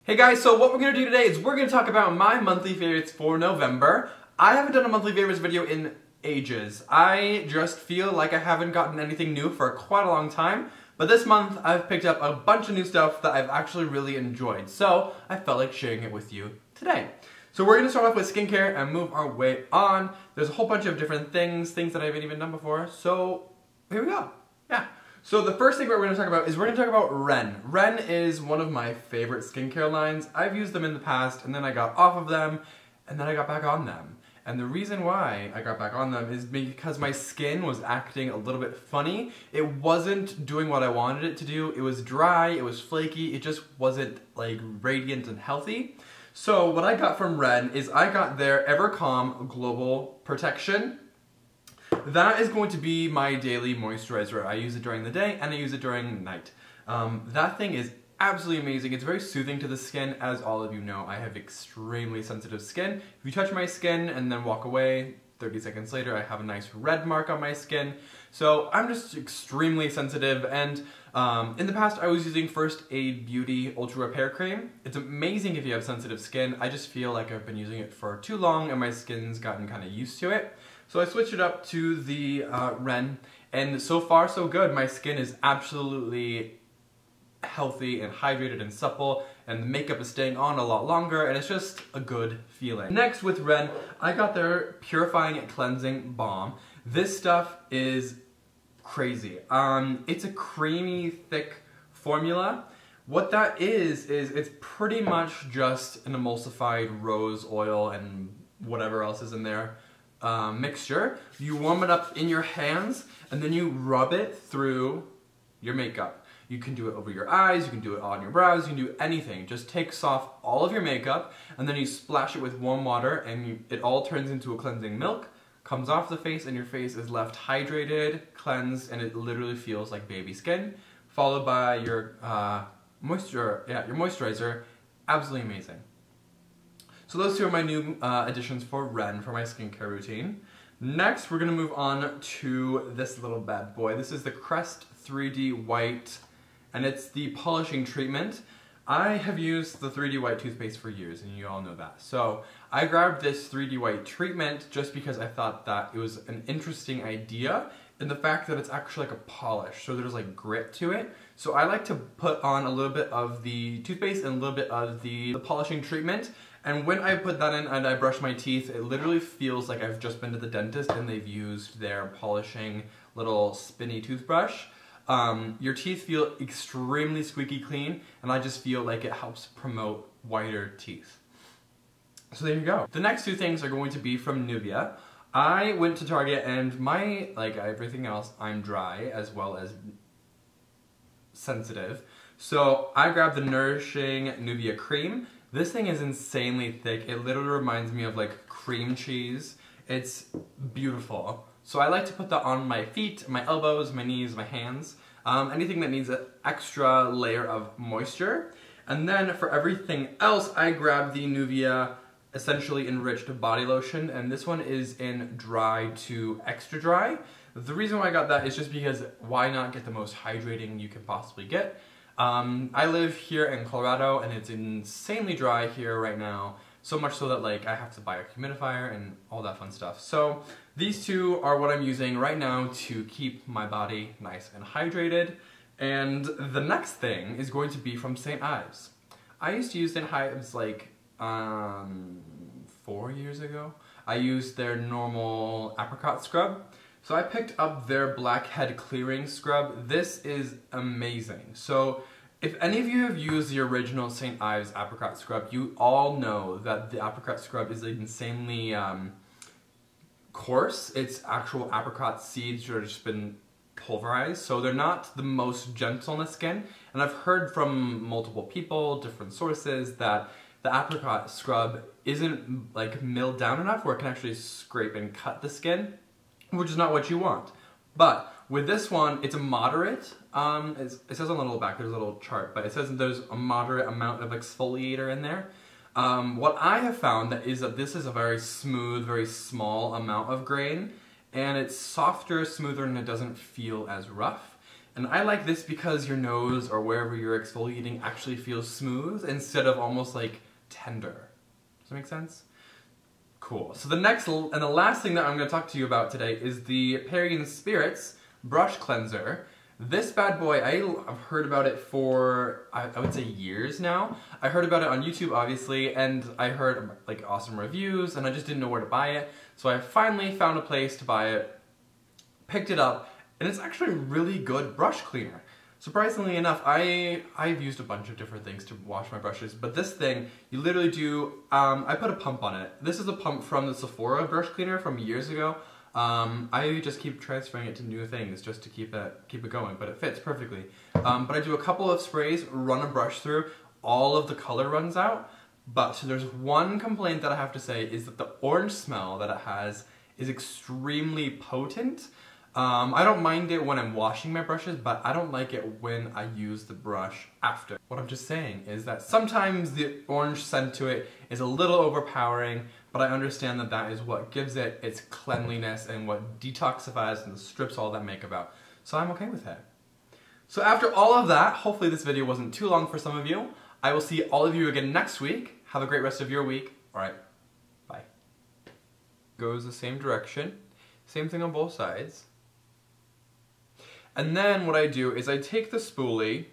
Hey guys, so what we're going to do today is we're going to talk about my monthly favorites for November. I haven't done a monthly favorites video in ages. I just feel like I haven't gotten anything new for quite a long time, but this month I've picked up a bunch of new stuff that I've actually really enjoyed, so I felt like sharing it with you today. So we're going to start off with skincare and move our way on. There's a whole bunch of different things that I haven't even done before, so here we go. Yeah. So the first thing we're going to talk about is we're going to talk about Ren. Ren is one of my favorite skincare lines. I've used them in the past, and then I got off of them, and then I got back on them. And the reason why I got back on them is because my skin was acting a little bit funny. It wasn't doing what I wanted it to do. It was dry, it was flaky, it just wasn't like radiant and healthy. So what I got from Ren is I got their Ever Calm Global Protection. That is going to be my daily moisturizer. I use it during the day and I use it during night. That thing is absolutely amazing. It's very soothing to the skin. As all of you know, I have extremely sensitive skin. If you touch my skin and then walk away, 30 seconds later I have a nice red mark on my skin. So I'm just extremely sensitive, and in the past I was using First Aid Beauty Ultra Repair Cream. It's amazing if you have sensitive skin. I just feel like I've been using it for too long and my skin's gotten kind of used to it. So I switched it up to the Ren, and so far so good. My skin is absolutely healthy and hydrated and supple, and the makeup is staying on a lot longer, and it's just a good feeling. Next with Ren, I got their Purifying Cleansing Balm. This stuff is crazy. It's a creamy, thick formula. What that is it's pretty much just an emulsified rose oil and whatever else is in there. Mixture. You warm it up in your hands and then you rub it through your makeup. You can do it over your eyes, you can do it on your brows, you can do anything. It just takes off all of your makeup and then you splash it with warm water and it all turns into a cleansing milk, comes off the face, and your face is left hydrated, cleansed, and it literally feels like baby skin, followed by your moisturizer. Absolutely amazing. So those two are my new additions for Ren for my skincare routine. Next, we're going to move on to this little bad boy. This is the Crest 3D White, and it's the polishing treatment. I have used the 3D White toothpaste for years, and you all know that. So I grabbed this 3D White treatment just because I thought that it was an interesting idea, and the fact that it's actually like a polish, so there's like grit to it. So I like to put on a little bit of the toothpaste and a little bit of the polishing treatment. And when I put that in and I brush my teeth, it literally feels like I've just been to the dentist and they've used their polishing little spinny toothbrush. Your teeth feel extremely squeaky clean, and I just feel like it helps promote whiter teeth. So there you go. The next two things are going to be from Nivea. I went to Target, and like everything else, I'm dry as well as sensitive. So I grabbed the Nourishing Nivea Cream. This thing is insanely thick. It literally reminds me of like cream cheese. It's beautiful. So I like to put that on my feet, my elbows, my knees, my hands, anything that needs an extra layer of moisture. And then for everything else, I grab the Nivea Essentially Enriched Body Lotion, and this one is in dry to extra dry. The reason why I got that is just because why not get the most hydrating you can possibly get? I live here in Colorado, and it's insanely dry here right now, so much so that like I have to buy a humidifier and all that fun stuff. So these two are what I'm using right now to keep my body nice and hydrated. And the next thing is going to be from St. Ives. I used to use St. Ives like 4 years ago. I used their normal apricot scrub. So I picked up their Blackhead Clearing Scrub. This is amazing. So if any of you have used the original St. Ives Apricot Scrub, you all know that the apricot scrub is insanely coarse. It's actual apricot seeds that have just been pulverized. So they're not the most gentle on the skin. And I've heard from multiple people, different sources, that the apricot scrub isn't like milled down enough where it can actually scrape and cut the skin, which is not what you want. But with this one, it's a moderate, it says on the little back, there's a little chart, but it says that there's a moderate amount of exfoliator in there. What I have found is that this is a very smooth, very small amount of grain, and it's softer, smoother, and it doesn't feel as rough. And I like this because your nose or wherever you're exfoliating actually feels smooth instead of almost like tender. Does that make sense? Cool. So the next and the last thing that I'm going to talk to you about today is the Perrier Spirits Brush Cleanser. This bad boy, I've heard about it for, I would say years now. I heard about it on YouTube, obviously, and I heard like awesome reviews, and I just didn't know where to buy it. So I finally found a place to buy it, picked it up, and it's actually a really good brush cleaner. Surprisingly enough, I've used a bunch of different things to wash my brushes, but this thing, you literally do, I put a pump on it. This is a pump from the Sephora brush cleaner from years ago. I just keep transferring it to new things just to keep it going, but it fits perfectly. But I do a couple of sprays, run a brush through, all of the color runs out, but so there's one complaint that I have to say is that the orange smell that it has is extremely potent. I don't mind it when I'm washing my brushes, but I don't like it when I use the brush after. What I'm just saying is that sometimes the orange scent to it is a little overpowering, but I understand that that is what gives it its cleanliness and what detoxifies and strips all that makeup out. So I'm okay with it. So after all of that, hopefully this video wasn't too long for some of you. I will see all of you again next week. Have a great rest of your week. Alright, bye. Goes the same direction. Same thing on both sides. And then what I do is I take the spoolie